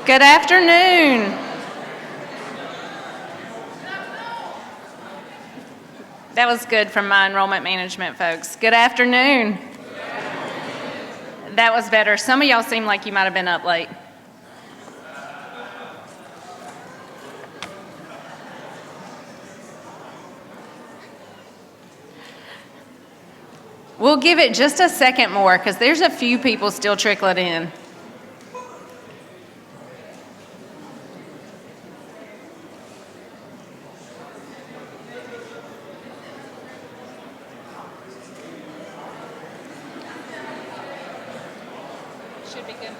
Good afternoon. That was good from my enrollment management folks. Good afternoon. That was better. Some of y'all seem like you might have been up late. We'll give it just a second more because there's a few people still trickling in. Should be good.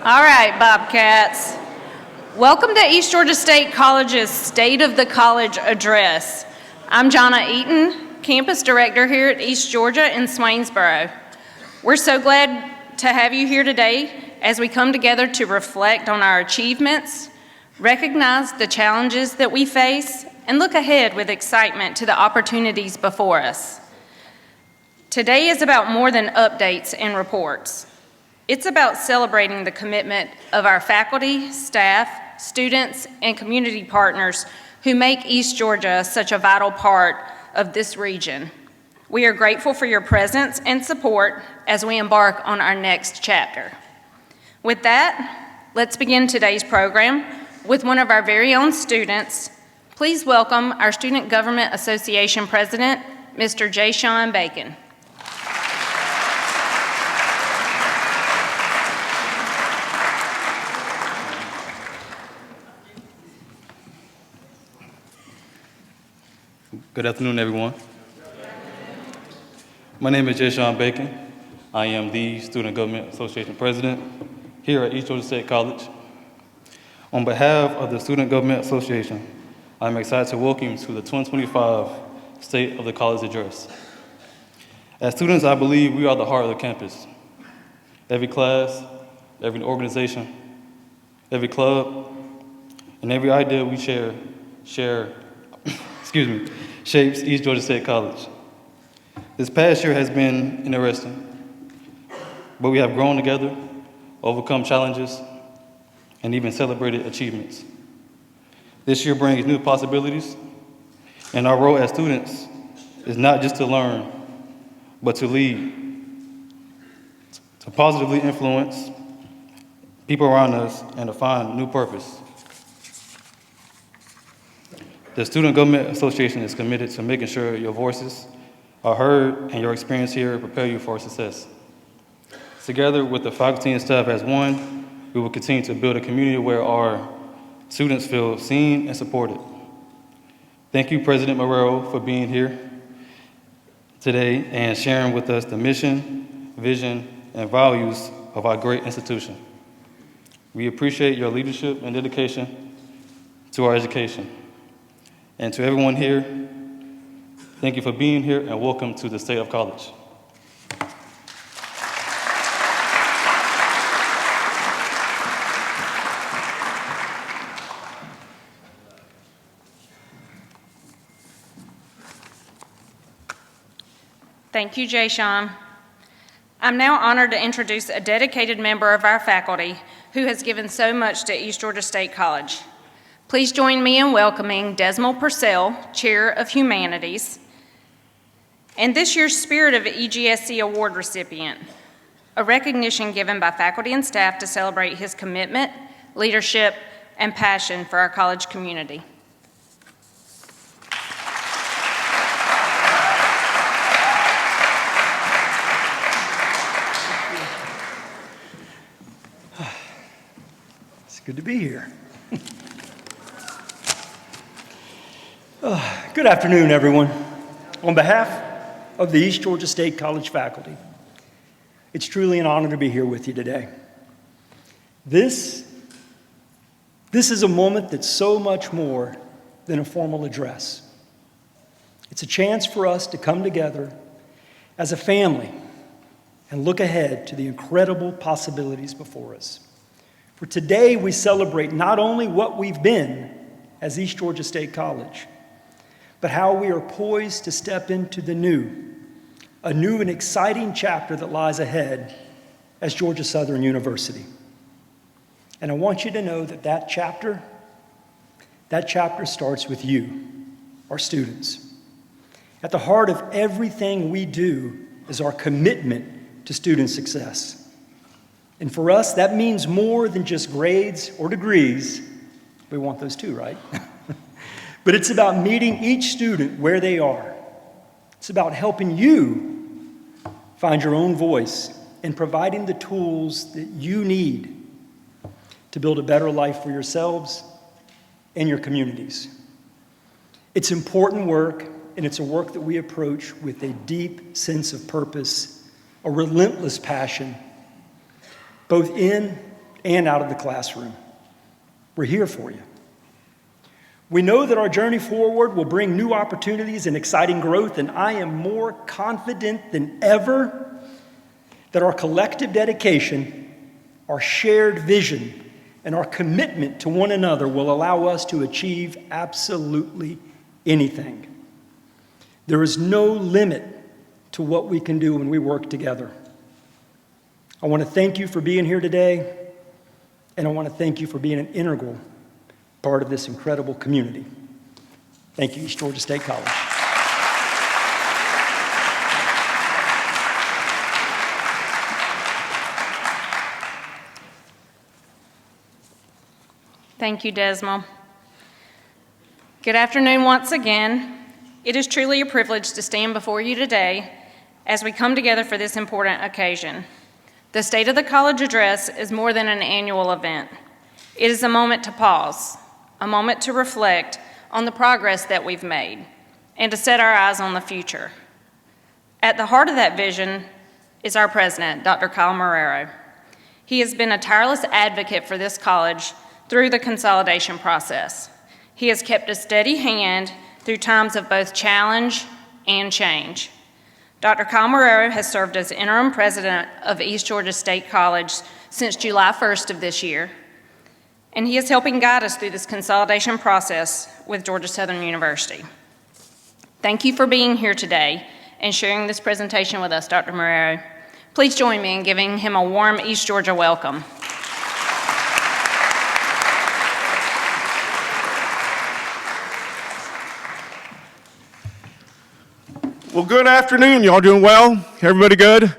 All right, Bobcats. Welcome to East Georgia State College's State of the College Address. I'm Jonna Eaton, Campus Director here at East Georgia in Swainsboro. We're so glad to have you here today as we come together to reflect on our achievements, recognize the challenges that we face, and look ahead with excitement to the opportunities before us. Today is about more than updates and reports. It's about celebrating the commitment of our faculty, staff, students, and community partners who make East Georgia such a vital part of this region. We are grateful for your presence and support as we embark on our next chapter. With that, let's begin today's program with one of our very own students. Please welcome our Student Government Association President, Mr. J. Sean Bacon. Good afternoon, everyone. My name is J. Sean Bacon. I am the Student Government Association President here at East Georgia State College. On behalf of the Student Government Association, I'm excited to welcome you to the 2025 State of the College Address. As students, I believe we are the heart of the campus. Every class, every organization, every club, and every idea we share shapes East Georgia State College. This past year has been interesting, but we have grown together, overcome challenges, and even celebrated achievements. This year brings new possibilities, and our role as students is not just to learn, but to lead, to positively influence people around us, and to find new purpose. The Student Government Association is committed to making sure your voices are heard and your experience here prepare you for success. Together with the faculty and staff as one, we will continue to build a community where our students feel seen and supported. Thank you, President Marrero, for being here today and sharing with us the mission, vision, and values of our great institution. We appreciate your leadership and dedication to our education. And to everyone here, thank you for being here and welcome to the State of College. Thank you, Jay Sean. I'm now honored to introduce a dedicated member of our faculty who has given so much to East Georgia State College. Please join me in welcoming Desmond Purcell, Chair of Humanities, and this year's Spirit of EGSC Award recipient, a recognition given by faculty and staff to celebrate his commitment, leadership, and passion for our college community. It's good to be here. Good afternoon, everyone. On behalf of the East Georgia State College faculty, it's truly an honor to be here with you today. This is a moment that's so much more than a formal address. It's a chance for us to come together as a family and look ahead to the incredible possibilities before us. For today, we celebrate not only what we've been as East Georgia State College, but how we are poised to step into the a new and exciting chapter that lies ahead as Georgia Southern University. And I want you to know that that chapter starts with you, our students. At the heart of everything we do is our commitment to student success. And for us, that means more than just grades or degrees. We want those too, right? But it's about meeting each student where they are. It's about helping you find your own voice and providing the tools that you need to build a better life for yourselves and your communities. It's important work, and it's a work that we approach with a deep sense of purpose, a relentless passion, both in and out of the classroom. We're here for you. We know that our journey forward will bring new opportunities and exciting growth, and I am more confident than ever that our collective dedication, our shared vision, and our commitment to one another will allow us to achieve absolutely anything. There is no limit to what we can do when we work together. I want to thank you for being here today, and I want to thank you for being an integral part of this incredible community. Thank you, East Georgia State College. Thank you, Desmond. Good afternoon once again. It is truly a privilege to stand before you today as we come together for this important occasion. The State of the College Address is more than an annual event. It is a moment to pause, a moment to reflect on the progress that we've made, and to set our eyes on the future. At the heart of that vision is our president, Dr. Kyle Marrero. He has been a tireless advocate for this college through the consolidation process. He has kept a steady hand through times of both challenge and change. Dr. Kyle Marrero has served as interim president of East Georgia State College since July 1st of this year, and he is helping guide us through this consolidation process with Georgia Southern University. Thank you for being here today and sharing this presentation with us, Dr. Marrero. Please join me in giving him a warm East Georgia welcome. Well, good afternoon. Y'all doing well? Everybody good?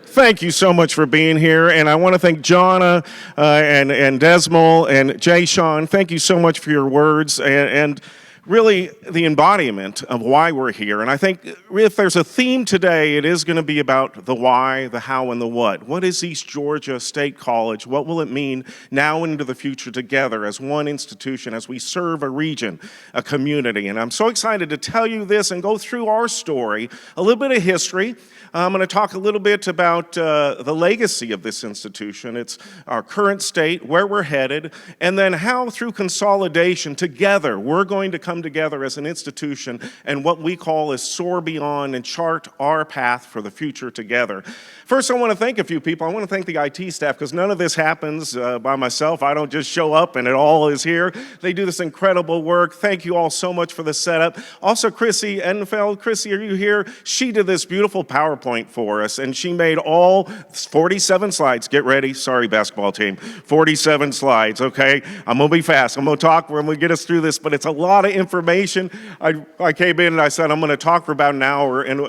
Thank you so much for being here, and I want to thank Jonna and Desmond and Jay Sean. Thank you so much for your words and really the embodiment of why we're here. And I think if there's a theme today, it is going to be about the why, the how, and the what. What is East Georgia State College? What will it mean now and into the future together as one institution, as we serve a region, a community? And I'm so excited to tell you this and go through our story, a little bit of history. I'm going to talk a little bit about the legacy of this institution. It's our current state, where we're headed, and then how through consolidation together we're going to come together as an institution and what we call is soar beyond and chart our path for the future together. First, I want to thank a few people. I want to thank the IT staff because none of this happens by myself. I don't just show up and it all is here. They do this incredible work. Thank you all so much for the setup. Also, Chrissy Enfeld. Chrissy, are you here? She did this beautiful PowerPoint for us, and she made all 47 slides. Get ready. Sorry, basketball team. 47 slides, okay? I'm going to be fast. I'm going to talk. We're going to get us through this, but it's a lot of information. I came in and I said, I'm going to talk for about an hour, and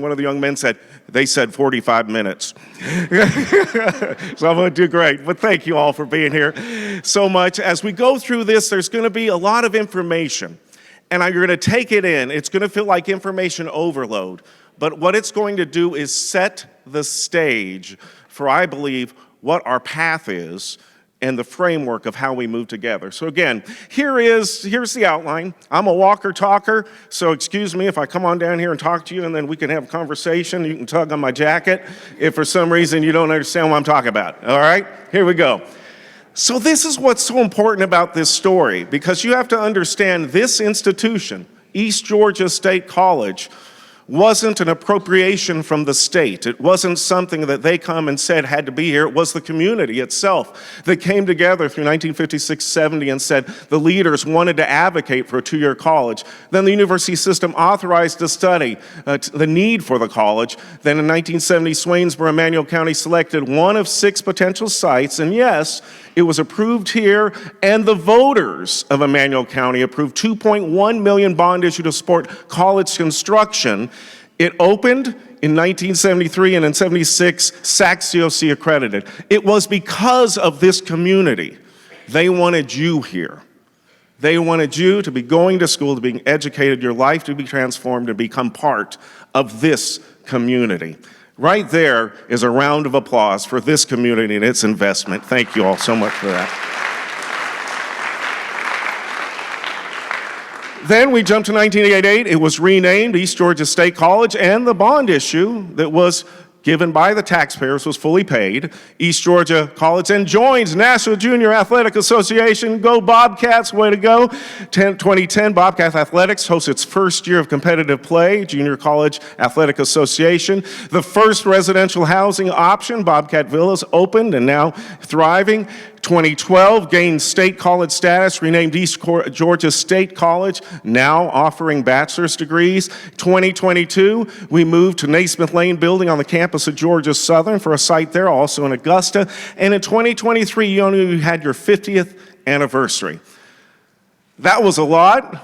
one of the young men said, they said 45 minutes. So I'm going to do great. But thank you all for being here so much. As we go through this, there's going to be a lot of information, and you're going to take it in. It's going to feel like information overload. But what it's going to do is set the stage for, I believe, what our path is and the framework of how we move together. So again, here's the outline. I'm a walker-talker, so excuse me if I come on down here and talk to you, and then we can have a conversation. You can tug on my jacket if for some reason you don't understand what I'm talking about. All right? Here we go. So this is what's so important about this story, because you have to understand this institution, East Georgia State College, wasn't an appropriation from the state. It wasn't something that they come and said had to be here. It was the community itself that came together through 1956-70 and said the leaders wanted to advocate for a two-year college. Then the university system authorized a study, the need for the college. Then in 1970, Swainsboro, Emmanuel County selected one of 6 potential sites, and yes, it was approved here, and the voters of Emmanuel County approved $2.1 million bond issue to support college construction. It opened in 1973, and in 76, SACS-COC accredited. It was because of this community. They wanted you here. They wanted you to be going to school, to be educated, your life to be transformed, to become part of this community. Right there is a round of applause for this community and its investment. Thank you all so much for that. Then we jumped to 1988. It was renamed East Georgia State College, and the bond issue that was given by the taxpayers was fully paid. East Georgia College then joins National Junior Athletic Association. Go Bobcats, way to go. 2010, Bobcat Athletics hosts its first year of competitive play, Junior College Athletic Association. The first residential housing option, Bobcat Villas, opened and now thriving. 2012, gained state college status, renamed East Georgia State College, now offering bachelor's degrees. 2022, we moved to Naismith Lane Building on the campus of Georgia Southern for a site there, also in Augusta. And in 2023, you had your 50th anniversary. That was a lot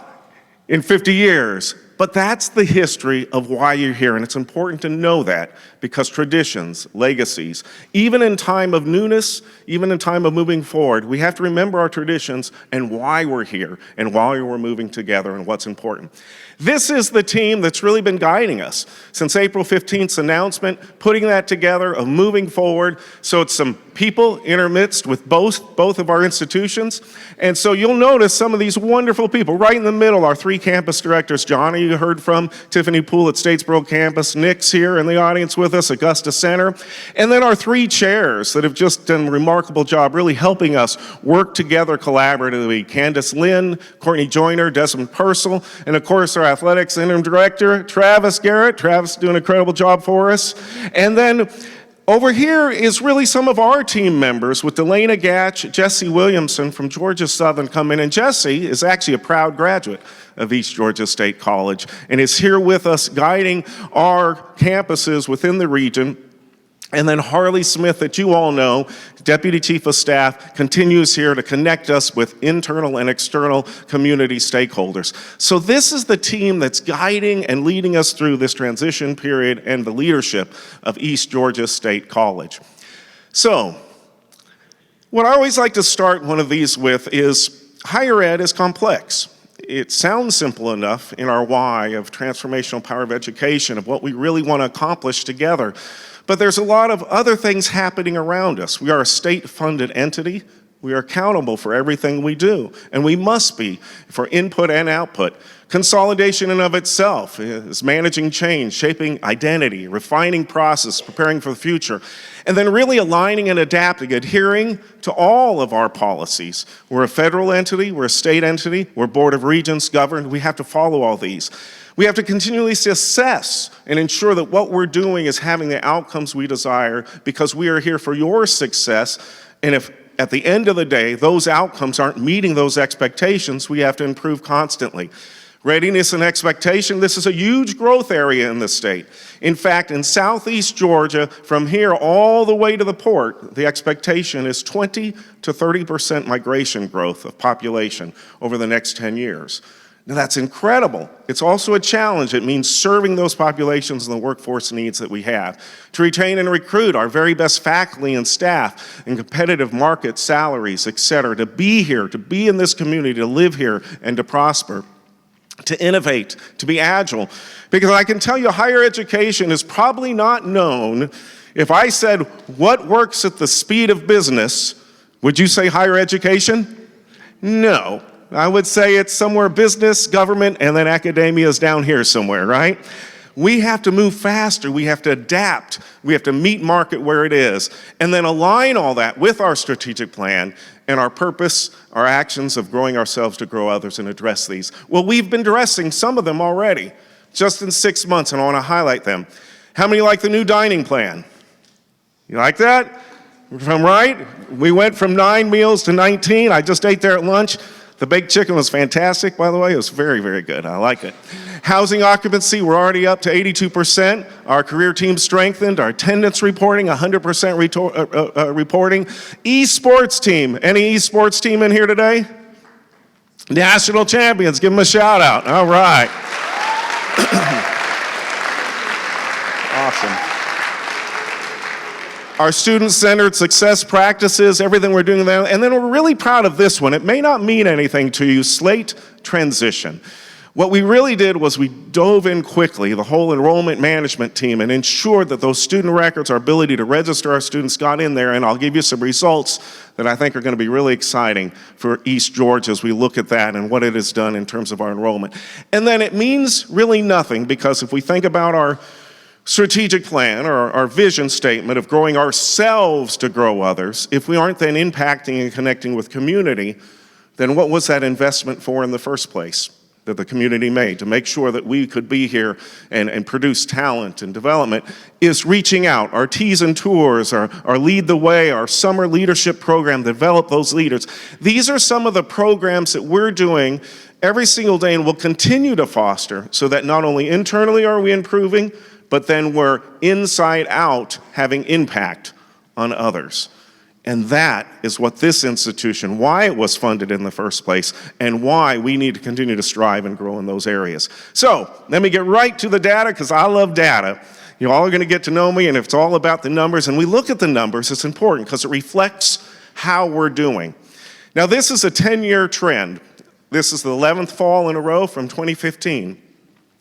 in 50 years. But that's the history of why you're here, and it's important to know that because traditions, legacies, even in time of newness, even in time of moving forward, we have to remember our traditions and why we're here and why we're moving together and what's important. This is the team that's really been guiding us since April 15th's announcement, putting that together of moving forward. So it's some people intermixed with both of our institutions. And so you'll notice some of these wonderful people. Right in the middle, our 3 campus directors, Johnny, you heard from, Tiffany Poole at Statesboro campus, Nick's here in the audience with us, Augusta Center. And then our 3 chairs that have just done a remarkable job really helping us work together collaboratively. Candace Lynn, Courtney Joyner, Desmond Purcell, and of course our athletics interim director, Travis Garrett. Travis doing an incredible job for us. And then over here is really some of our team members with Delana Gatch, Jesse Williamson from Georgia Southern come in. And Jesse is actually a proud graduate of East Georgia State College and is here with us guiding our campuses within the region. And then Harley Smith, that you all know, Deputy Chief of Staff, continues here to connect us with internal and external community stakeholders. So this is the team that's guiding and leading us through this transition period and the leadership of East Georgia State College. So, what I always like to start one of these with is higher ed is complex. It sounds simple enough in our why of transformational power of education, of what we really want to accomplish together. But there's a lot of other things happening around us. We are a state-funded entity. We are accountable for everything we do, and we must be for input and output. Consolidation in and of itself is managing change, shaping identity, refining process, preparing for the future, and then really aligning and adapting, adhering to all of our policies. We're a federal entity, we're a state entity, we're a board of regents governed. We have to follow all these. We have to continually assess and ensure that what we're doing is having the outcomes we desire because we are here for your success. And if at the end of the day, those outcomes aren't meeting those expectations, we have to improve constantly. Readiness and expectation, this is a huge growth area in the state. In fact, in southeast Georgia, from here all the way to the port, the expectation is 20 to 30% migration growth of population over the next 10 years. Now that's incredible. It's also a challenge. It means serving those populations and the workforce needs that we have. To retain and recruit our very best faculty and staff in competitive market salaries, et cetera. To be here, to be in this community, to live here and to prosper. To innovate, to be agile. Because I can tell you higher education is probably not known. If I said, what works at the speed of business, would you say higher education? No. I would say it's somewhere business, government, and then academia is down here somewhere, right? We have to move faster. We have to adapt. We have to meet market where it is. And then align all that with our strategic plan and our purpose, our actions of growing ourselves to grow others and address these. Well, we've been addressing some of them already. just in 6 months, and I want to highlight them. How many like the new dining plan? You like that? From right? We went from 9 meals to 19. I just ate there at lunch. The baked chicken was fantastic, by the way. It was very, very good. I like it. Housing occupancy, we're already up to 82%. Our career team strengthened. Our attendance reporting, 100% reporting. Esports team. Any esports team in here today? National champions. Give them a shout out. All right. Awesome. Our student-centered success practices, everything we're doing there. And then we're really proud of this one. It may not mean anything to you, slate transition. What we really did was we dove in quickly, the whole enrollment management team, and ensured that those student records, our ability to register our students got in there, and I'll give you some results that I think are going to be really exciting for East Georgia as we look at that and what it has done in terms of our enrollment. And then it means really nothing, because if we think about our strategic plan or our vision statement of growing ourselves to grow others, if we aren't then impacting and connecting with community, then what was that investment for in the first place that the community made to make sure that we could be here and produce talent and development? Is reaching out. Our Teas and Tours, our Lead the Way, our summer leadership program, develop those leaders. These are some of the programs that we're doing every single day and will continue to foster so that not only internally are we improving, but then we're inside out having impact on others. And that is what this institution, why it was funded in the first place, and why we need to continue to strive and grow in those areas. So let me get right to the data, because I love data. You all are going to get to know me, and it's all about the numbers. And we look at the numbers, it's important because it reflects how we're doing. Now, this is a 10-year trend. This is the 11th fall in a row from 2015.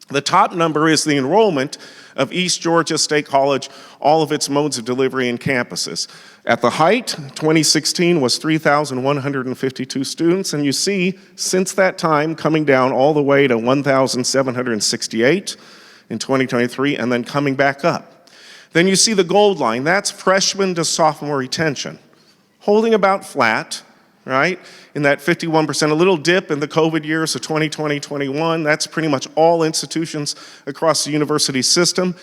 The top number is the enrollment of East Georgia State College, all of its modes of delivery and campuses. At the height, 2016 was 3,152 students, and you see since that time coming down all the way to 1,768 in 2023, and then coming back up. Then you see the gold line, that's freshman to sophomore retention, holding about flat, right? In that 51%, a little dip in the COVID years of 2020, 21. That's pretty much all institutions across the university system.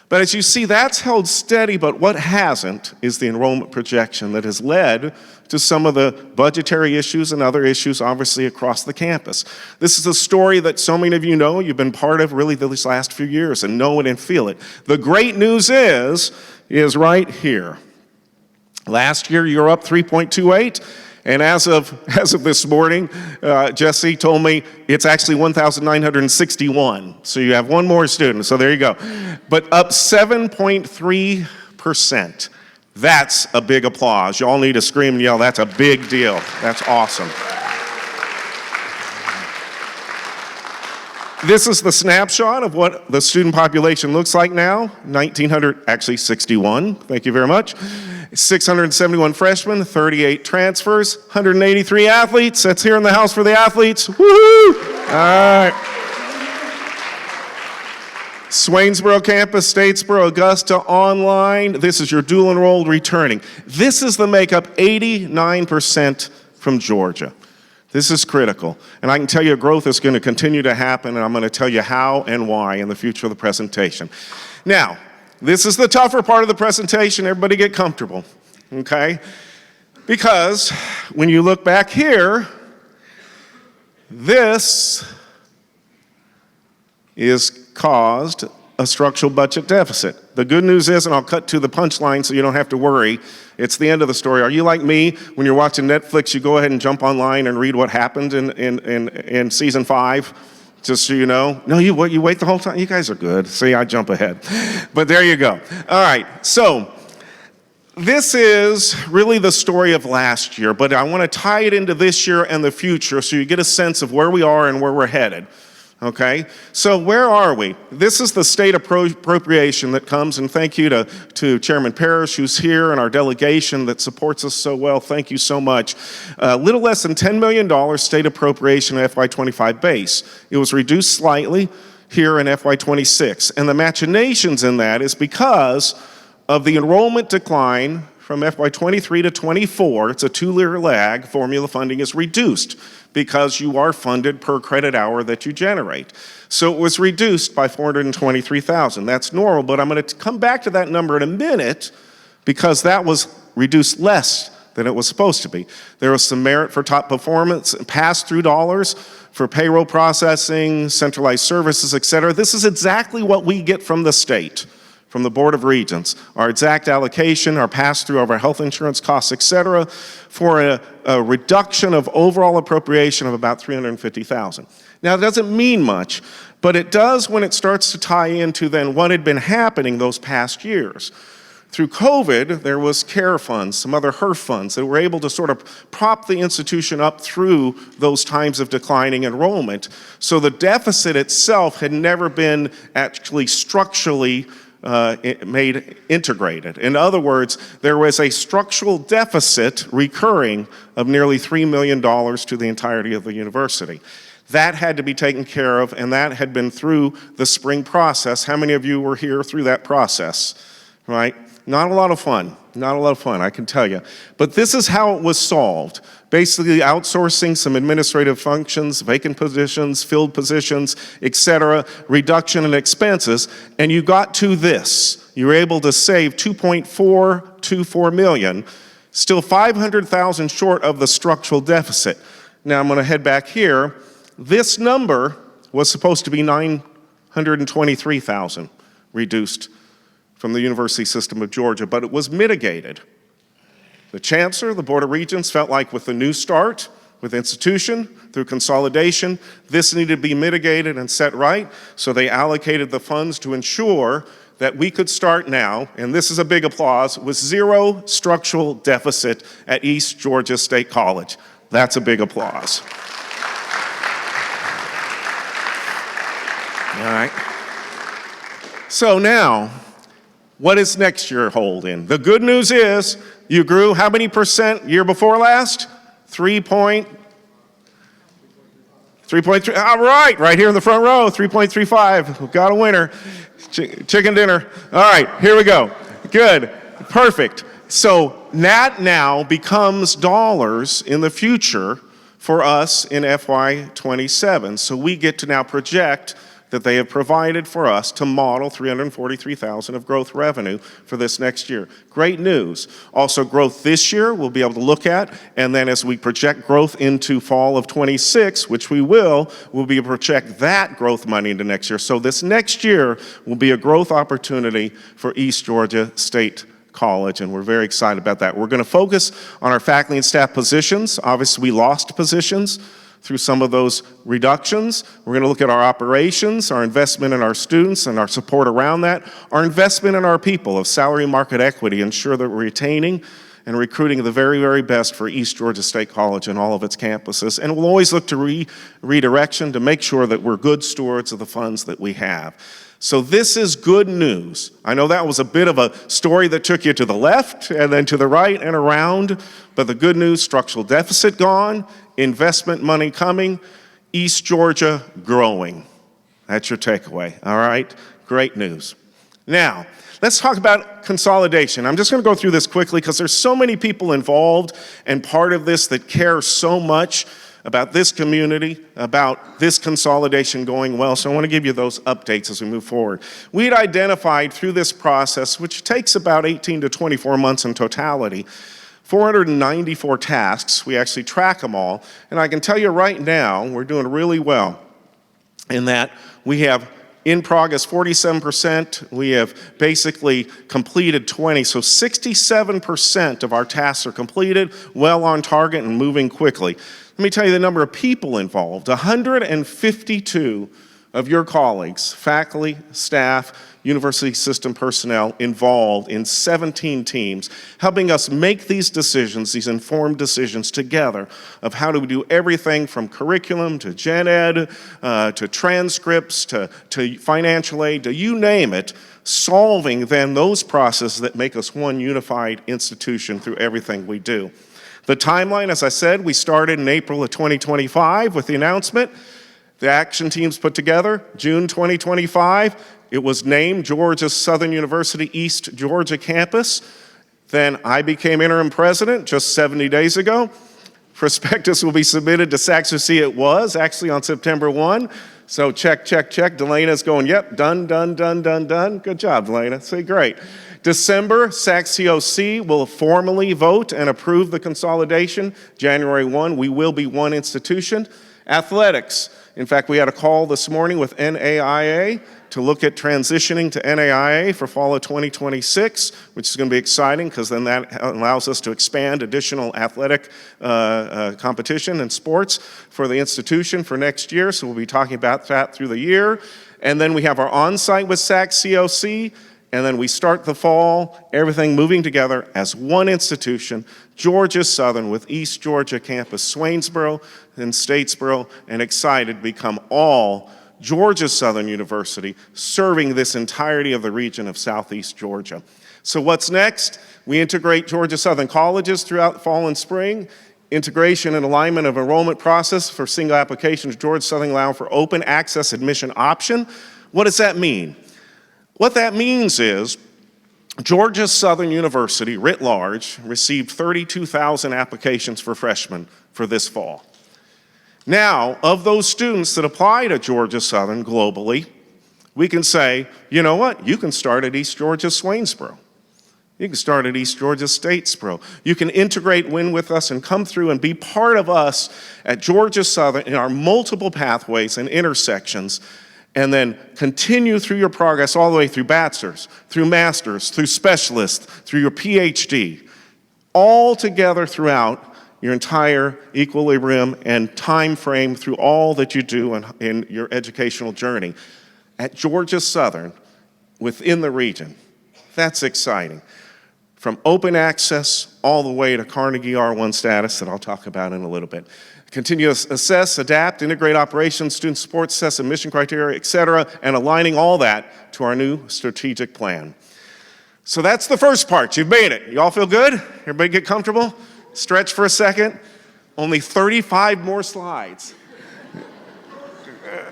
But as you see, that's held steady, but what hasn't is the enrollment projection that has led to some of the budgetary issues and other issues, obviously, across the campus. This is a story that so many of you know, you've been part of really these last few years and know it and feel it. The great news is right here. Last year, you're up 3.28. And as of this morning, Jesse told me it's actually 1,961. So you have one more student, so there you go. But up 7.3%. That's a big applause. Y'all need to scream and yell, that's a big deal. That's awesome. This is the snapshot of what the student population looks like now. 1,961, thank you very much. 671 freshmen, 38 transfers, 183 athletes. That's here in the house for the athletes. Woohoo! All right. Swainsboro campus, Statesboro, Augusta, online. This is your dual enrolled returning. This is the makeup, 89% from Georgia. This is critical. And I can tell you growth is going to continue to happen, and I'm going to tell you how and why in the future of the presentation. Now, this is the tougher part of the presentation. Everybody get comfortable, okay? Because when you look back here, this is caused a structural budget deficit. The good news is, and I'll cut to the punchline so you don't have to worry, it's the end of the story. Are you like me? When you're watching Netflix, you go ahead and jump online and read what happened in season 5? Just so you know. No, you wait the whole time. You guys are good. See, I jump ahead. But there you go. All right, so this is really the story of last year, but I want to tie it into this year and the future so you get a sense of where we are and where we're headed. Okay, so where are we? This is the state appropriation that comes, and thank you to Chairman Parrish, who's here, and our delegation that supports us so well. Thank you so much. A little less than $10 million state appropriation FY25 base. It was reduced slightly here in FY26, and the machinations in that is because of the enrollment decline from FY23 to 24, it's a 2-year lag, formula funding is reduced because you are funded per credit hour that you generate. So it was reduced by $423,000. That's normal, but I'm going to come back to that number in a minute because that was reduced less than it was supposed to be. There was some merit for top performance, pass-through dollars for payroll processing, centralized services, et cetera. This is exactly what we get from the state, from the Board of Regents. Our exact allocation, our pass-through of our health insurance costs, et cetera, for a reduction of overall appropriation of about $350,000. Now, it doesn't mean much, but it does when it starts to tie into then what had been happening those past years. Through COVID, there was CARE funds, some other HERF funds that were able to sort of prop the institution up through those times of declining enrollment. So the deficit itself had never been actually structurally made integrated. In other words, there was a structural deficit recurring of nearly $3 million to the entirety of the university. That had to be taken care of, and that had been through the spring process. How many of you were here through that process, right? Not a lot of fun, I can tell you. But this is how it was solved. Basically outsourcing some administrative functions, vacant positions, filled positions, et cetera, reduction in expenses, and you got to this. You were able to save $2.424 million, still $500,000 short of the structural deficit. Now I'm going to head back here. This number was supposed to be $923,000 reduced from the University System of Georgia, but it was mitigated. The Chancellor, the Board of Regents felt like with the new start, with institution, through consolidation, this needed to be mitigated and set right, so they allocated the funds to ensure that we could start now, and this is a big applause, with zero structural deficit at East Georgia State College. That's a big applause. All right. So now, what does next year hold in? The good news is you grew how many percent year before last? 3.3. All right here in the front row, 3.35. We've got a winner. Chicken dinner. All right, here we go. Good. Perfect. So that now becomes dollars in the future for us in FY27. So we get to now project that they have provided for us to model $343,000 of growth revenue for this next year. Great news. Also growth this year we'll be able to look at, and then as we project growth into fall of 26, which we'll be able to project that growth money into next year. So this next year will be a growth opportunity for East Georgia State College, and we're very excited about that. We're going to focus on our faculty and staff positions. Obviously, we lost positions through some of those reductions. We're going to look at our operations, our investment in our students and our support around that, our investment in our people of salary market equity, ensure that we're retaining and recruiting the very, very best for East Georgia State College and all of its campuses. And we'll always look to redirection to make sure that we're good stewards of the funds that we have. So this is good news. I know that was a bit of a story that took you to the left and then to the right and around, but the good news, structural deficit gone, investment money coming, East Georgia growing. That's your takeaway, all right? Great news. Now, let's talk about consolidation. I'm just going to go through this quickly because there's so many people involved and part of this that care so much about this community, about this consolidation going well. So I want to give you those updates as we move forward. We'd identified through this process, which takes about 18 to 24 months in totality, 494 tasks. We actually track them all. And I can tell you right now, we're doing really well in that we have in progress 47%. We have basically completed 20. So 67% of our tasks are completed, well on target and moving quickly. Let me tell you the number of people involved. 152 of your colleagues, faculty, staff, university system personnel involved in 17 teams, helping us make these decisions, these informed decisions together of how do we do everything from curriculum to gen ed, to transcripts, to financial aid, to you name it, solving then those processes that make us one unified institution through everything we do. The timeline, as I said, we started in April of 2025 with the announcement. The action teams put together, June 2025. It was named Georgia Southern University East Georgia Campus. Then I became interim president just 70 days ago. Prospectus will be submitted to SACS-OC. It was actually on September 1. So check, check, check. Delena's going, yep, done, done, done, done, done. Good job, Delena. See, great. December, SACS-COC will formally vote and approve the consolidation. January 1, we will be one institution. Athletics. In fact, we had a call this morning with NAIA to look at transitioning to NAIA for fall of 2026, which is going to be exciting because then that allows us to expand additional athletic competition and sports for the institution for next year. So we'll be talking about that through the year. And then we have our on-site with SACS-COC. And then we start the fall, everything moving together as one institution, Georgia Southern with East Georgia campus, Swainsboro and Statesboro, and excited to become all Georgia Southern University, serving this entirety of the region of Southeast Georgia. So what's next? We integrate Georgia Southern colleges throughout the fall and spring. Integration and alignment of enrollment process for single applications. Georgia Southern allow for open access admission option. What does that mean? What that means is Georgia Southern University, writ large, received 32,000 applications for freshmen for this fall. Now, of those students that apply to Georgia Southern globally, we can say, you know what? You can start at East Georgia Swainsboro. You can start at East Georgia Statesboro. You can integrate Win with us and come through and be part of us at Georgia Southern in our multiple pathways and intersections, and then continue through your progress all the way through bachelor's, through master's, through specialist, through your PhD, all together throughout your entire equilibrium and time frame through all that you do in your educational journey. At Georgia Southern, within the region, that's exciting. From open access all the way to Carnegie R1 status that I'll talk about in a little bit. Continue to assess, adapt, integrate operations, student support, assess admission criteria, et cetera, and aligning all that to our new strategic plan. So that's the first part. You've made it. You all feel good? Everybody get comfortable? Stretch for a second. Only 35 more slides.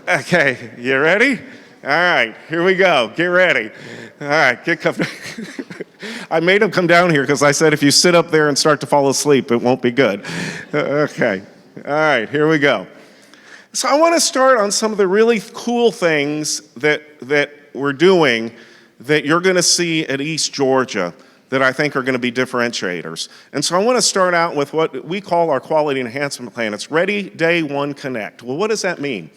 Okay, you ready? All right, here we go. Get ready. All right, get comfortable. I made him come down here because I said if you sit up there and start to fall asleep, it won't be good. Okay. All right, here we go. So I want to start on some of the really cool things that we're doing that you're going to see at East Georgia that I think are going to be differentiators. And so I want to start out with what we call our quality enhancement plan. It's Ready Day One Connect. Well, what does that mean?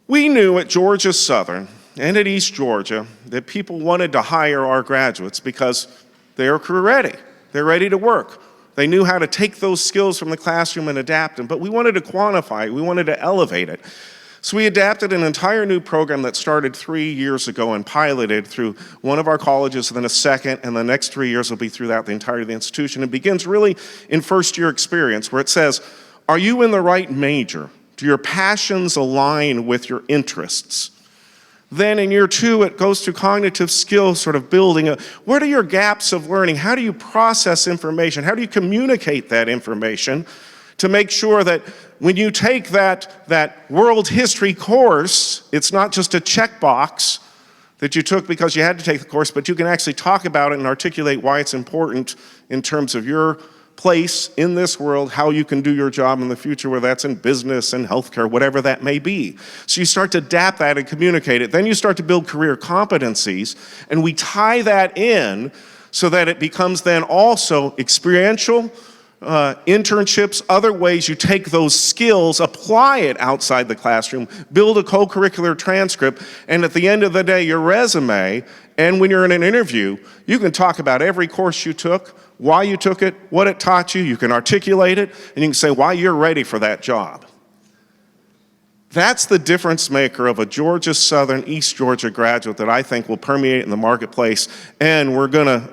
We knew at Georgia Southern and at East Georgia that people wanted to hire our graduates because they are career ready. They're ready to work. They knew how to take those skills from the classroom and adapt them, but we wanted to quantify it. We wanted to elevate it. So we adapted an entire new program that started 3 years ago and piloted through one of our colleges, then a second, and the next 3 years will be throughout the entirety of the institution. It begins really in first-year experience, where it says, are you in the right major? Do your passions align with your interests? Then in year 2, it goes to cognitive skills, sort of building. What are your gaps of learning? How do you process information? How do you communicate that information to make sure that when you take that world history course, it's not just a checkbox that you took because you had to take the course, but you can actually talk about it and articulate why it's important in terms of your place in this world, how you can do your job in the future, whether that's in business and healthcare, whatever that may be. So you start to adapt that and communicate it. Then you start to build career competencies, and we tie that in so that it becomes then also experiential, internships, other ways you take those skills, apply it outside the classroom, build a co-curricular transcript, and at the end of the day, your resume, and when you're in an interview, you can talk about every course you took, why you took it, what it taught you, you can articulate it, and you can say why you're ready for that job. That's the difference maker of a Georgia Southern, East Georgia graduate that I think will permeate in the marketplace. And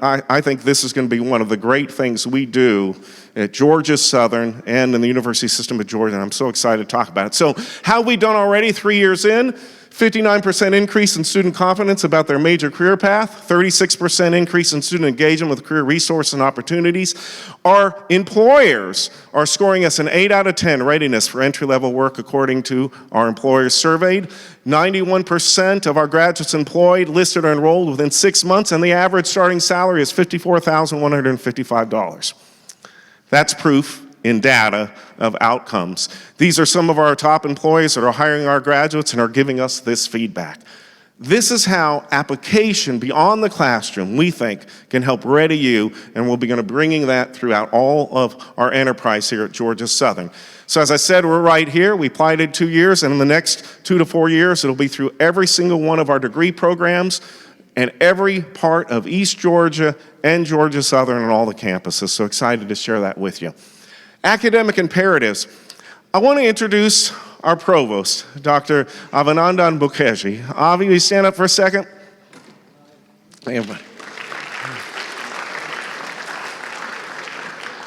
I think this is going to be one of the great things we do at Georgia Southern and in the university system of Georgia. And I'm so excited to talk about it. So how have we done already 3 years in? 59% increase in student confidence about their major career path, 36% increase in student engagement with career resources and opportunities. Our employers are scoring us an 8 out of 10 readiness for entry-level work according to our employers surveyed. 91% of our graduates employed listed or enrolled within 6 months, and the average starting salary is $54,155. That's proof in data of outcomes. These are some of our top employees that are hiring our graduates and are giving us this feedback. This is how application beyond the classroom, we think, can help ready you, and we'll be going to bringing that throughout all of our enterprise here at Georgia Southern. So as I said, we're right here. We applied in 2 years, and in the next 2 to 4 years, it'll be through every single one of our degree programs and every part of East Georgia and Georgia Southern and all the campuses. So excited to share that with you. Academic imperatives. I want to introduce our provost, Dr. Avinandan Mukherjee. Avi, will you stand up for a second? Hey, everybody.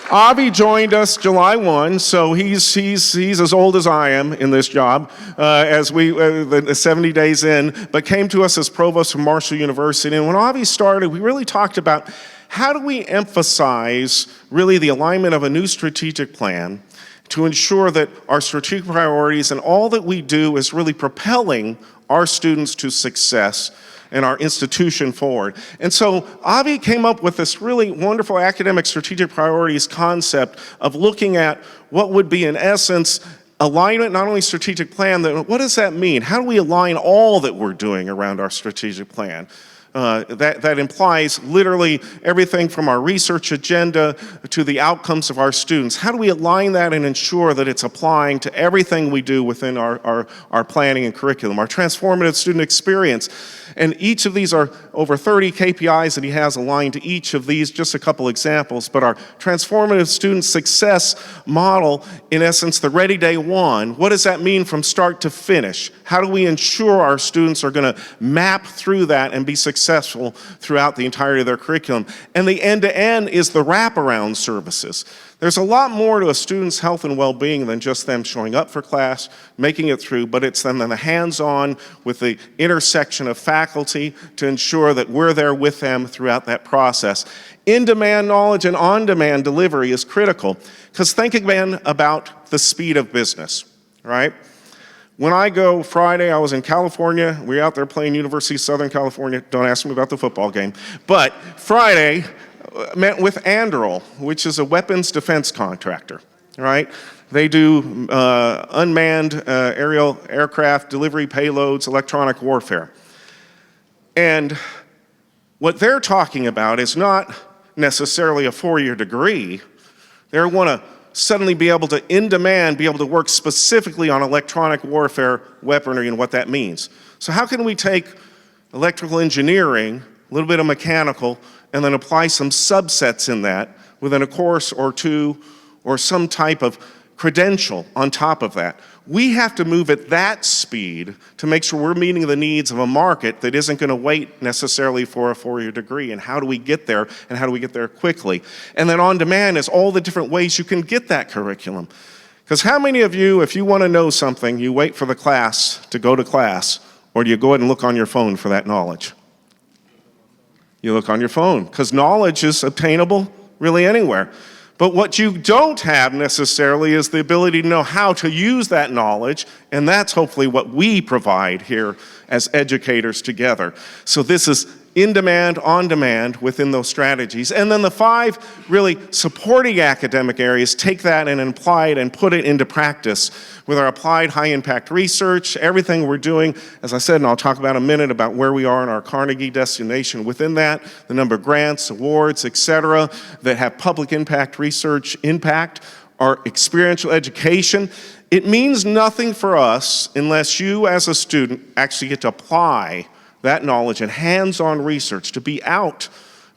Avi joined us July 1, so he's as old as I am in this job, as we the 70 days in, but came to us as provost from Marshall University. And when Avi started, we really talked about how do we emphasize really the alignment of a new strategic plan to ensure that our strategic priorities and all that we do is really propelling our students to success and our institution forward. And so Avi came up with this really wonderful academic strategic priorities concept of looking at what would be, in essence, alignment, not only strategic plan, what does that mean? How do we align all that we're doing around our strategic plan? That implies literally everything from our research agenda to the outcomes of our students. How do we align that and ensure that it's applying to everything we do within our planning and curriculum, our transformative student experience? And each of these are over 30 KPIs that he has aligned to each of these, just a couple examples. But our transformative student success model, in essence, the Ready Day One, what does that mean from start to finish? How do we ensure our students are going to map through that and be successful throughout the entirety of their curriculum? And the end-to-end is the wraparound services. There's a lot more to a student's health and well-being than just them showing up for class, making it through, but it's then the hands-on with the intersection of faculty to ensure that we're there with them throughout that process. In-demand knowledge and on-demand delivery is critical, because think again about the speed of business, right? When I go Friday, I was in California. We were out there playing University of Southern California. Don't ask me about the football game. But Friday, met with Anduril, which is a weapons defense contractor, right? They do unmanned aerial aircraft, delivery payloads, electronic warfare. And what they're talking about is not necessarily a 4-year degree. They want to suddenly be able to, in demand, be able to work specifically on electronic warfare weaponry and what that means. So how can we take electrical engineering, a little bit of mechanical, and then apply some subsets in that within a course or two or some type of credential on top of that? We have to move at that speed to make sure we're meeting the needs of a market that isn't going to wait necessarily for a 4-year degree. And how do we get there, and how do we get there quickly? And then on demand is all the different ways you can get that curriculum. Because how many of you, if you want to know something, you wait for the class to go to class, or do you go ahead and look on your phone for that knowledge? You look on your phone, because knowledge is obtainable really anywhere. But what you don't have necessarily is the ability to know how to use that knowledge, and that's hopefully what we provide here as educators together. So this is in demand, on demand within those strategies. And then the 5 really supporting academic areas take that and apply it and put it into practice with our applied high impact research, everything we're doing, as I said, and I'll talk about in a minute about where we are in our Carnegie destination within that, the number of grants, awards, et cetera, that have public impact research impact, our experiential education. It means nothing for us unless you as a student actually get to apply that knowledge and hands-on research, to be out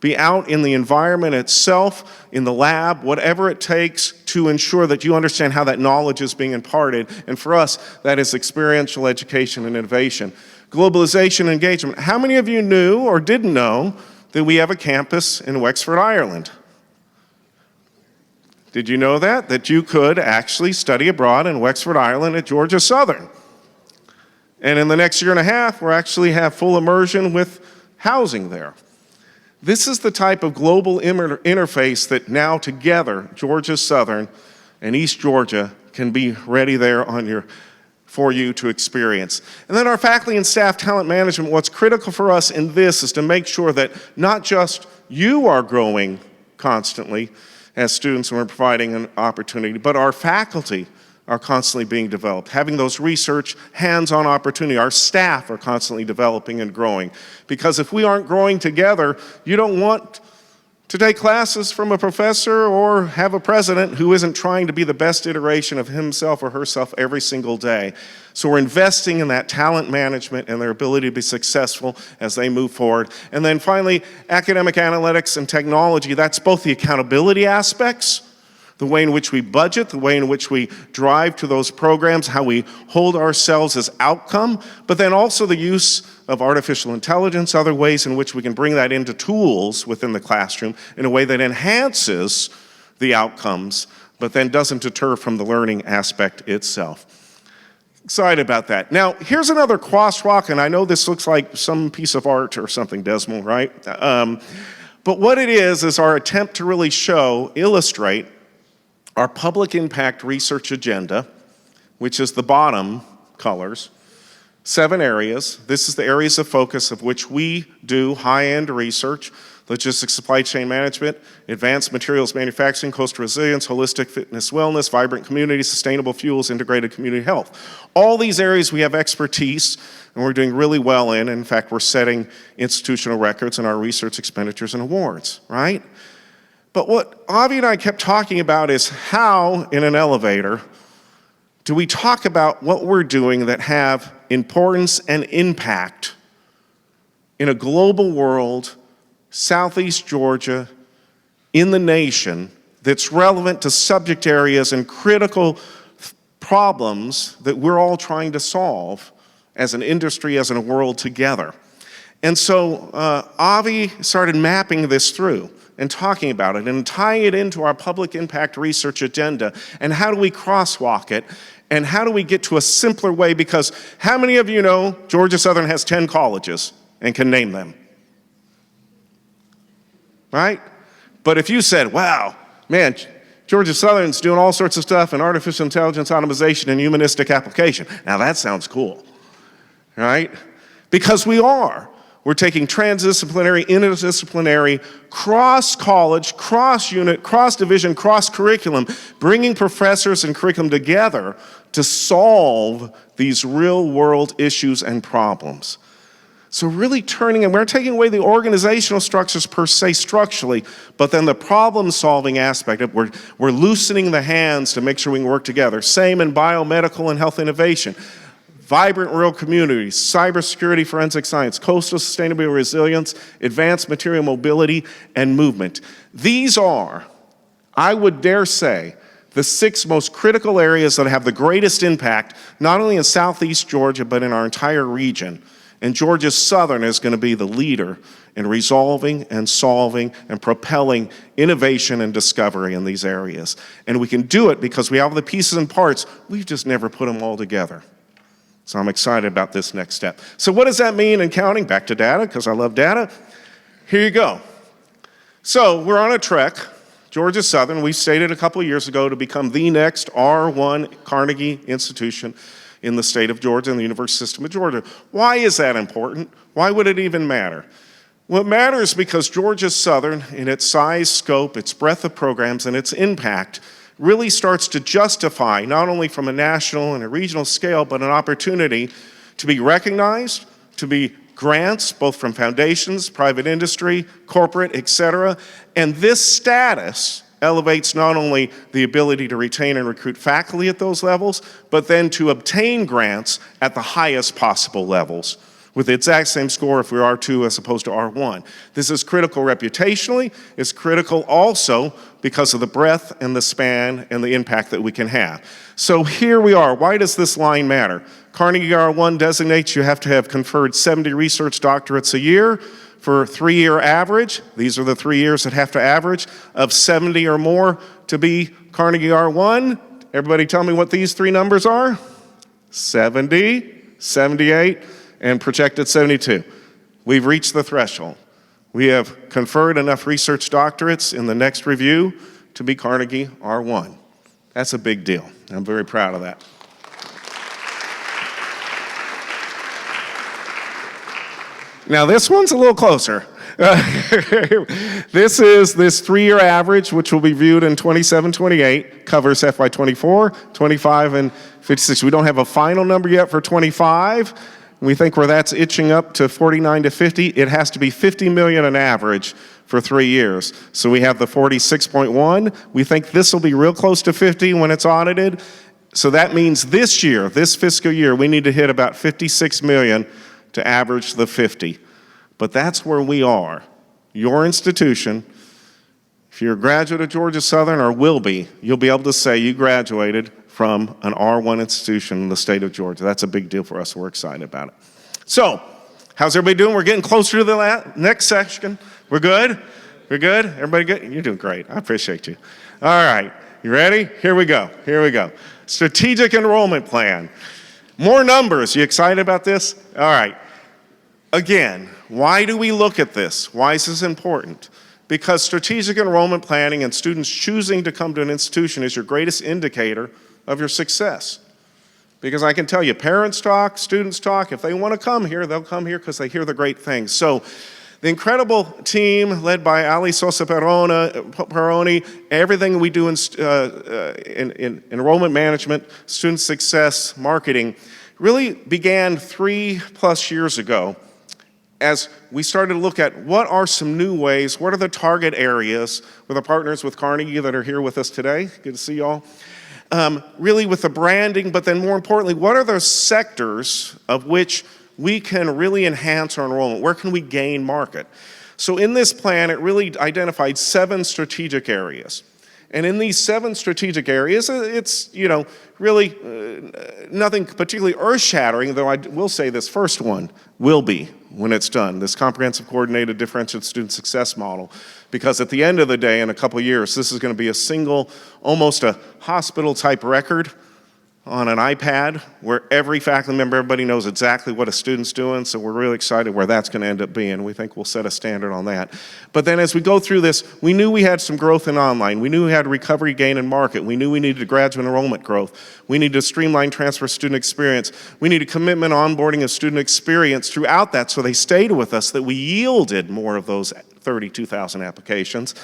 in the environment itself, in the lab, whatever it takes to ensure that you understand how that knowledge is being imparted. And for us, that is experiential education and innovation. Globalization and engagement. How many of you knew or didn't know that we have a campus in Wexford, Ireland? Did you know that? That you could actually study abroad in Wexford, Ireland at Georgia Southern? And in the next year and a half, we'll actually have full immersion with housing there. This is the type of global interface that now together, Georgia Southern and East Georgia can be ready there for you to experience. And then our faculty and staff talent management, what's critical for us in this is to make sure that not just you are growing constantly as students and we're providing an opportunity, but our faculty are constantly being developed, having those research, hands-on opportunity. Our staff are constantly developing and growing. Because if we aren't growing together, you don't want to take classes from a professor or have a president who isn't trying to be the best iteration of himself or herself every single day. So we're investing in that talent management and their ability to be successful as they move forward. And then finally, academic analytics and technology. That's both the accountability aspects, the way in which we budget, the way in which we drive to those programs, how we hold ourselves as outcome, but then also the use of artificial intelligence, other ways in which we can bring that into tools within the classroom in a way that enhances the outcomes, but then doesn't deter from the learning aspect itself. Excited about that. Now, here's another crosswalk, and I know this looks like some piece of art or something, Desmond, right? But what it is our attempt to really illustrate our public impact research agenda, which is the bottom colors, 7 areas. This is the areas of focus of which we do high-end research: logistics, supply chain management, advanced materials manufacturing, coastal resilience, holistic fitness wellness, vibrant communities, sustainable fuels, integrated community health. All these areas we have expertise and we're doing really well in. In fact, we're setting institutional records in our research expenditures and awards, right? But what Avi and I kept talking about is how, in an elevator, do we talk about what we're doing that have importance and impact in a global world, Southeast Georgia, in the nation, that's relevant to subject areas and critical problems that we're all trying to solve as an industry, as in a world together. And so Avi started mapping this through and talking about it and tying it into our public impact research agenda. And how do we crosswalk it? And how do we get to a simpler way? Because how many of you know Georgia Southern has 10 colleges and can name them? Right? But if you said, wow, man, Georgia Southern's doing all sorts of stuff in artificial intelligence, automation, and humanistic application. Now that sounds cool, right? Because we are. We're taking transdisciplinary, interdisciplinary, cross-college, cross-unit, cross-division, cross-curriculum, bringing professors and curriculum together to solve these real-world issues and problems. So really turning, and we're taking away the organizational structures per se structurally, but then the problem-solving aspect of we're loosening the hands to make sure we can work together. Same in biomedical and health innovation. Vibrant rural communities, cybersecurity, forensic science, coastal sustainability resilience, advanced material mobility, and movement. These are, I would dare say, the 6 most critical areas that have the greatest impact, not only in Southeast Georgia, but in our entire region. And Georgia Southern is going to be the leader in resolving and solving and propelling innovation and discovery in these areas. And we can do it because we have the pieces and parts, we've just never put them all together. So I'm excited about this next step. So what does that mean in counting? Back to data, because I love data. Here you go. So we're on a trek. Georgia Southern, we stated a couple of years ago to become the next R1 Carnegie institution in the state of Georgia and the university system of Georgia. Why is that important? Why would it even matter? Well, it matters because Georgia Southern, in its size, scope, its breadth of programs, and its impact, really starts to justify, not only from a national and a regional scale, but an opportunity to be recognized, to be grants, both from foundations, private industry, corporate, et cetera. And this status elevates not only the ability to retain and recruit faculty at those levels, but then to obtain grants at the highest possible levels, with the exact same score if we're R2 as opposed to R1. This is critical reputationally. It's critical also because of the breadth and the span and the impact that we can have. So here we are. Why does this line matter? Carnegie R1 designates you have to have conferred 70 research doctorates a year for a 3-year average. These are the 3 years that have to average of 70 or more to be Carnegie R1. Everybody tell me what these 3 numbers are? 70, 78, and projected 72. We've reached the threshold. We have conferred enough research doctorates in the next review to be Carnegie R1. That's a big deal. I'm very proud of that. Now this one's a little closer. This is this 3-year average, which will be viewed in 27-28, covers FY 24, 25, and 56. We don't have a final number yet for 25. We think where that's itching up to 49 to 50, it has to be 50 million on average for 3 years. So we have the 46.1. We think this will be real close to 50 when it's audited. So that means this year, this fiscal year, we need to hit about 56 million to average the 50. But that's where we are. Your institution, if you're a graduate of Georgia Southern or will be, you'll be able to say you graduated from an R1 institution in the state of Georgia. That's a big deal for us. We're excited about it. So, how's everybody doing? We're getting closer to the next section. We're good? We're good? Everybody good? You're doing great. I appreciate you. All right. You ready? Here we go. Here we go. Strategic enrollment plan. More numbers. You excited about this? All right. Again, why do we look at this? Why is this important? Because strategic enrollment planning and students choosing to come to an institution is your greatest indicator of your success. Because I can tell you, parents talk, students talk. If they want to come here, they'll come here because they hear the great things. So the incredible team led by Ali Sosa Peroni, everything we do in enrollment management, student success, marketing, really began 3+ years ago as we started to look at what are some new ways, what are the target areas with our partners with Carnegie that are here with us today. Good to see you all. Really with the branding, but then more importantly, what are those sectors of which we can really enhance our enrollment? Where can we gain market? So in this plan, it really identified 7 strategic areas. And in these 7 strategic areas, it's, really nothing particularly earth-shattering, though I will say this first one will be when it's done, this comprehensive coordinated differentiated student success model. Because at the end of the day, in a couple of years, this is going to be a single, almost a hospital-type record on an iPad where every faculty member, everybody knows exactly what a student's doing, so we're really excited where that's going to end up being. We think we'll set a standard on that. But then as we go through this, we knew we had some growth in online. We knew we had recovery gain in market. We knew we needed graduate enrollment growth. We needed to streamline transfer student experience. We needed commitment onboarding of student experience throughout that so they stayed with us, that we yielded more of those 32,000 applications.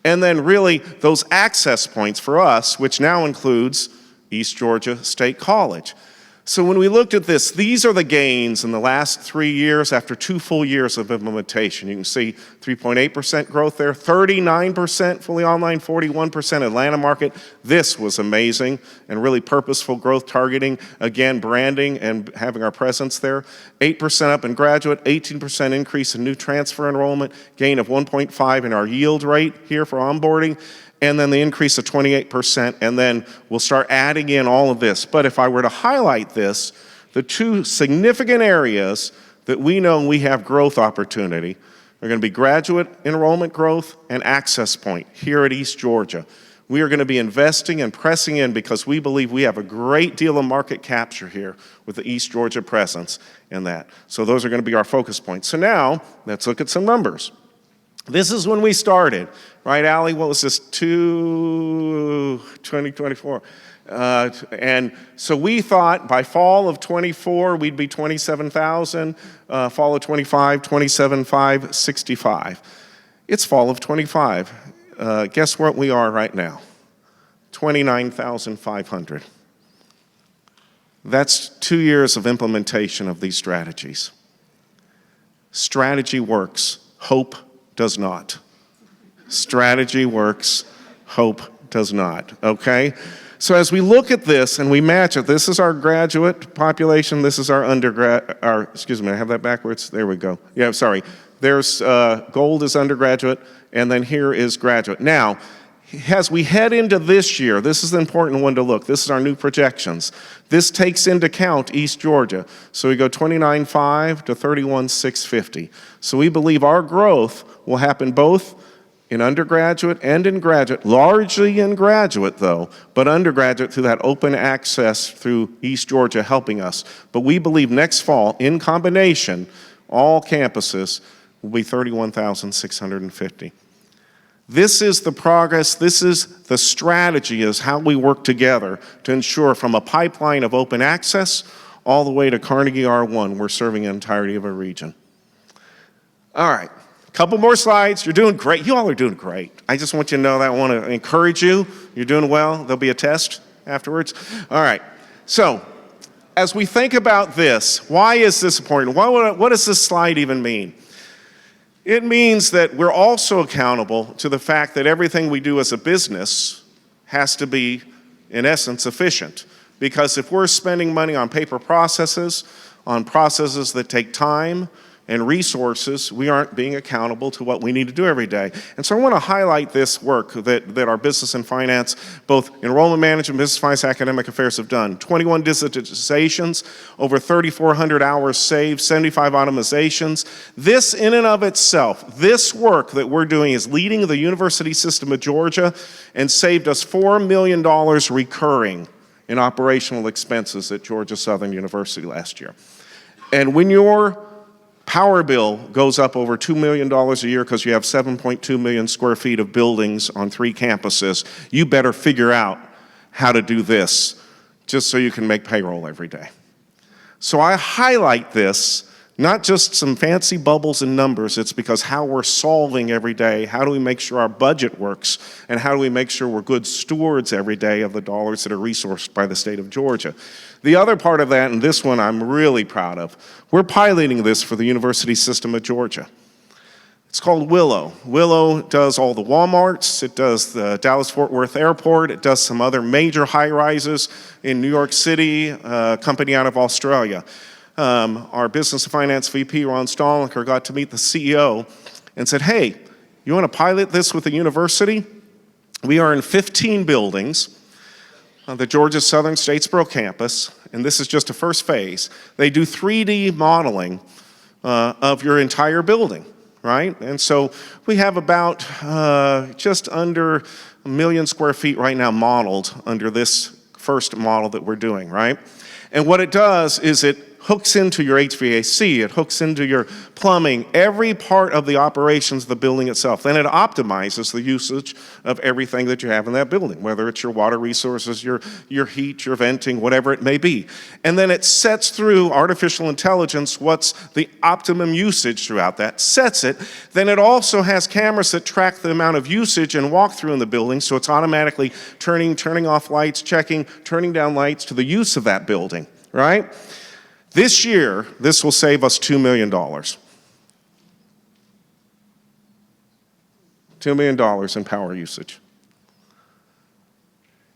And then really those access points for us, which now includes East Georgia State College. So when we looked at this, these are the gains in the last 3 years after 2 full years of implementation. You can see 3.8% growth there, 39% fully online, 41% Atlanta market. This was amazing and really purposeful growth targeting, again, branding and having our presence there. 8% up in graduate, 18% increase in new transfer enrollment, gain of 1.5 in our yield rate here for onboarding, and then the increase of 28%, and then we'll start adding in all of this. But if I were to highlight this, the 2 significant areas that we know we have growth opportunity are going to be graduate enrollment growth and access point here at East Georgia. We are going to be investing and pressing in because we believe we have a great deal of market capture here with the East Georgia presence in that. So those are going to be our focus points. So now, let's look at some numbers. This is when we started, right, Allie? What was this, 2024? And so we thought by fall of 24, we'd be 27,000, fall of 25, 27,565, 65. It's fall of 25. Guess what we are right now? 29,500. That's 2 years of implementation of these strategies. Strategy works, hope does not. Strategy works, hope does not, okay? So as we look at this and we match it, this is our graduate population, this is our undergrad, excuse me, I have that backwards, there we go. Yeah, sorry. There's, gold is undergraduate, and then here is graduate. Now, as we head into this year, this is the important one to look. This is our new projections. This takes into account East Georgia. So we go 29,500 to 31,650. So we believe our growth will happen both in undergraduate and in graduate, largely in graduate though, but undergraduate through that open access through East Georgia helping us. But we believe next fall, in combination, all campuses will be 31,650. This is the progress, this is the strategy, is how we work together to ensure from a pipeline of open access all the way to Carnegie R1, we're serving the entirety of a region. All right. Couple more slides. You're doing great. You all are doing great. I just want you to know that. I want to encourage you. You're doing well. There'll be a test afterwards. All right. So, as we think about this, why is this important? What does this slide even mean? It means that we're also accountable to the fact that everything we do as a business has to be, in essence, efficient. Because if we're spending money on paper processes, on processes that take time and resources, we aren't being accountable to what we need to do every day. And so I want to highlight this work that our business and finance, both enrollment management, business finance, academic affairs have done. 21 digitizations, over 3,400 hours saved, 75 automizations. This in and of itself, this work that we're doing is leading the university system of Georgia and saved us $4 million recurring in operational expenses at Georgia Southern University last year. And when your power bill goes up over $2 million a year because you have 7.2 million square feet of buildings on 3 campuses, you better figure out how to do this just so you can make payroll every day. So I highlight this, not just some fancy bubbles and numbers, it's because how we're solving every day, how do we make sure our budget works, and how do we make sure we're good stewards every day of the dollars that are resourced by the state of Georgia. The other part of that, and this one I'm really proud of, we're piloting this for the University System of Georgia. It's called Willow. Willow does all the Walmarts, it does the Dallas-Fort Worth Airport, it does some other major high-rises in New York City, a company out of Australia. Our business and finance VP, Ron Stollinger, got to meet the CEO and said, hey, you want to pilot this with the university? We are in 15 buildings on the Georgia Southern Statesboro campus, and this is just a first phase. They do 3D modeling of your entire building, right? And so we have about just under 1 million square feet right now modeled under this first model that we're doing, right? And what it does is it hooks into your HVAC, it hooks into your plumbing, every part of the operations of the building itself. Then it optimizes the usage of everything that you have in that building, whether it's your water resources, your heat, your venting, whatever it may be. And then it sets through artificial intelligence what's the optimum usage throughout that, sets it. Then it also has cameras that track the amount of usage and walk through in the building, so it's automatically turning off lights, checking, turning down lights to the use of that building, right? This year, this will save us $2 million. $2 million in power usage.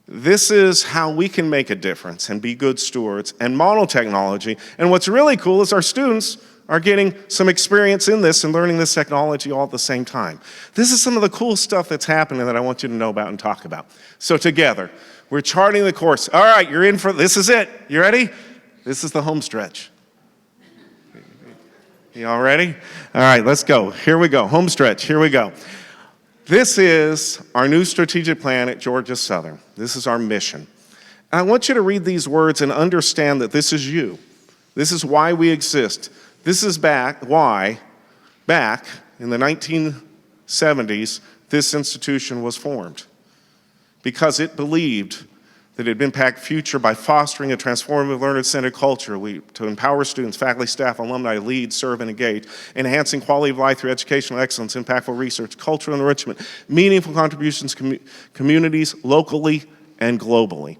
This is how we can make a difference and be good stewards and model technology. And what's really cool is our students are getting some experience in this and learning this technology all at the same time. This is some of the cool stuff that's happening that I want you to know about and talk about. So together, we're charting the course. All right, you're in for, this is it. You ready? This is the home stretch. Y'all ready? All right, let's go. Here we go. Home stretch. Here we go. This is our new strategic plan at Georgia Southern. This is our mission. And I want you to read these words and understand that this is you. This is why we exist. This is why back in the 1970s, this institution was formed. Because it believed that it would impact future by fostering a transformative learner-centered culture to empower students, faculty, staff, alumni, lead, serve, and engage, enhancing quality of life through educational excellence, impactful research, cultural enrichment, meaningful contributions to communities locally and globally.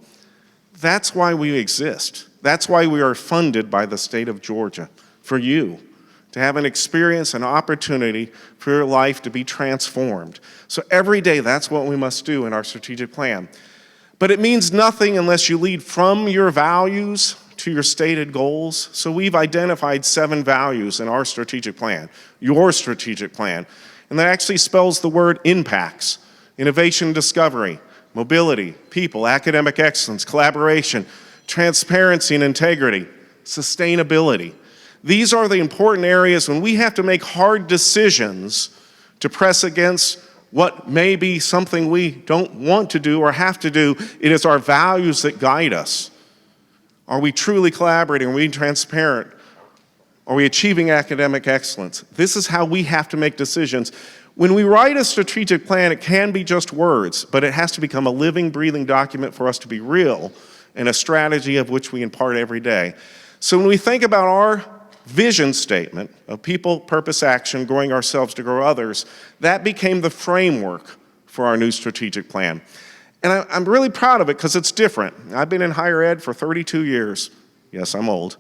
That's why we exist. That's why we are funded by the state of Georgia, for you, to have an experience, an opportunity for your life to be transformed. So every day, that's what we must do in our strategic plan. But it means nothing unless you lead from your values to your stated goals. So we've identified 7 values in our strategic plan, your strategic plan. And that actually spells the word impacts: innovation and discovery, mobility, people, academic excellence, collaboration, transparency and integrity, sustainability. These are the important areas when we have to make hard decisions to press against what may be something we don't want to do or have to do. It is our values that guide us. Are we truly collaborating? Are we transparent? Are we achieving academic excellence? This is how we have to make decisions. When we write a strategic plan, it can be just words, but it has to become a living, breathing document for us to be real and a strategy of which we impart every day. So when we think about our vision statement of people, purpose, action, growing ourselves to grow others, that became the framework for our new strategic plan. And I'm really proud of it because it's different. I've been in higher ed for 32 years. Yes, I'm old.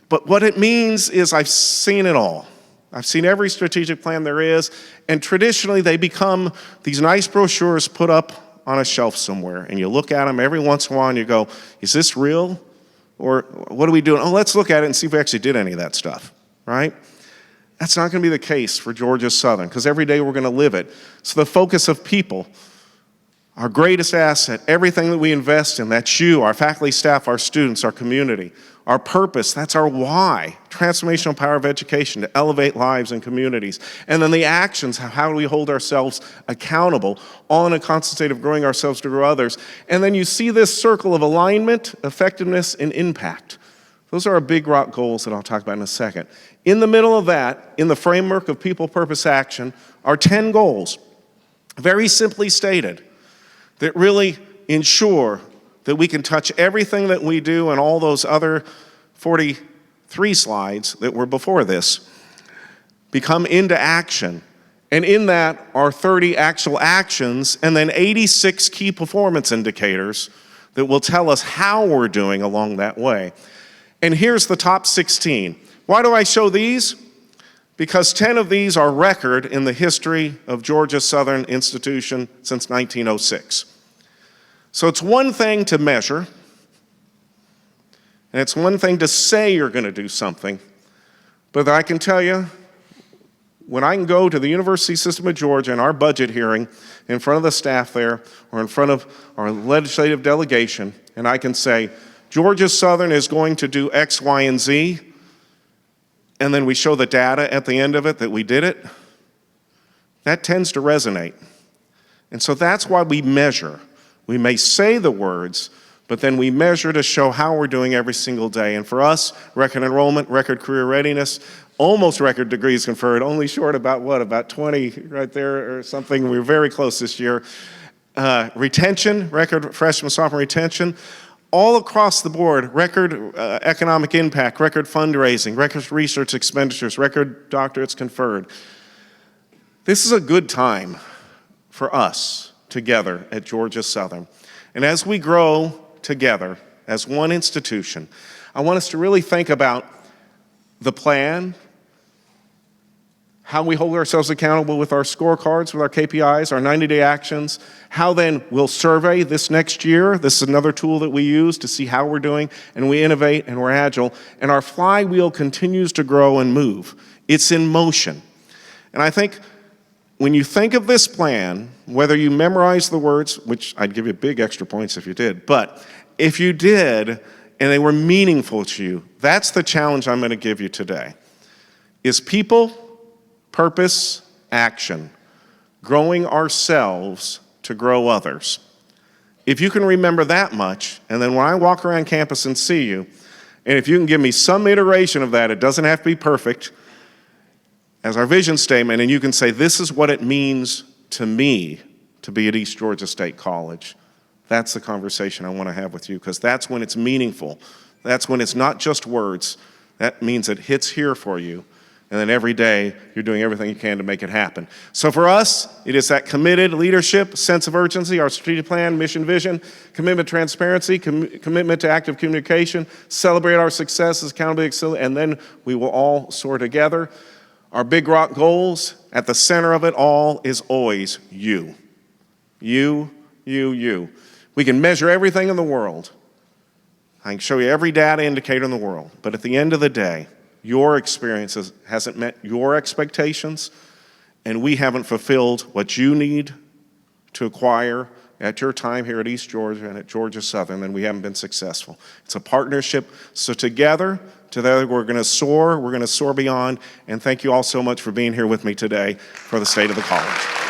But what it means is I've seen it all. I've seen every strategic plan there is, and traditionally they become these nice brochures put up on a shelf somewhere, and you look at them every once in a while and you go, is this real? Or what are we doing? Oh, let's look at it and see if we actually did any of that stuff, right? That's not going to be the case for Georgia Southern, because every day we're going to live it. So the focus of people, our greatest asset, everything that we invest in, that's you, our faculty, staff, our students, our community. Our purpose, that's our why, transformational power of education to elevate lives and communities. And then the actions, how do we hold ourselves accountable, all in a constant state of growing ourselves to grow others. And then you see this circle of alignment, effectiveness, and impact. Those are our big rock goals that I'll talk about in a second. In the middle of that, in the framework of people, purpose, action, are 10 goals, very simply stated, that really ensure that we can touch everything that we do and all those other 43 slides that were before this, become into action. And in that are 30 actual actions and then 86 key performance indicators that will tell us how we're doing along that way. And here's the top 16. Why do I show these? Because 10 of these are record in the history of Georgia Southern Institution since 1906. So it's one thing to measure, and it's one thing to say you're going to do something, but I can tell you, when I can go to the University System of Georgia in our budget hearing in front of the staff there or in front of our legislative delegation, and I can say, Georgia Southern is going to do X, Y, and Z, and then we show the data at the end of it that we did it, that tends to resonate. And so that's why we measure. We may say the words, but then we measure to show how we're doing every single day. And for us, record enrollment, record career readiness, almost record degrees conferred, only short about what, about 20 right there or something. We were very close this year. Retention, record freshman, sophomore retention, all across the board, record economic impact, record fundraising, record research expenditures, record doctorates conferred. This is a good time for us together at Georgia Southern. And as we grow together as one institution, I want us to really think about the plan, how we hold ourselves accountable with our scorecards, with our KPIs, our 90-day actions, how then we'll survey this next year. This is another tool that we use to see how we're doing, and we innovate and we're agile, and our flywheel continues to grow and move. It's in motion. And I think when you think of this plan, whether you memorize the words, which I'd give you big extra points if you did, but if you did and they were meaningful to you, that's the challenge I'm going to give you today, is people, purpose, action, growing ourselves to grow others. If you can remember that much, and then when I walk around campus and see you, and if you can give me some iteration of that, it doesn't have to be perfect, as our vision statement, and you can say, this is what it means to me to be at East Georgia State College. That's the conversation I want to have with you, because that's when it's meaningful. That's when it's not just words. That means it hits here for you. And then every day, you're doing everything you can to make it happen. So for us, it is that committed leadership, sense of urgency, our strategic plan, mission, vision, commitment, transparency, commitment to active communication, celebrate our successes, accountability, and then we will all soar together. Our big rock goals, at the center of it all is always you. You, you, you. We can measure everything in the world. I can show you every data indicator in the world. But at the end of the day, your experiences hasn't met your expectations, and we haven't fulfilled what you need to acquire at your time here at East Georgia and at Georgia Southern, then we haven't been successful. It's a partnership. So together we're going to soar beyond, and thank you all so much for being here with me today for the State of the College.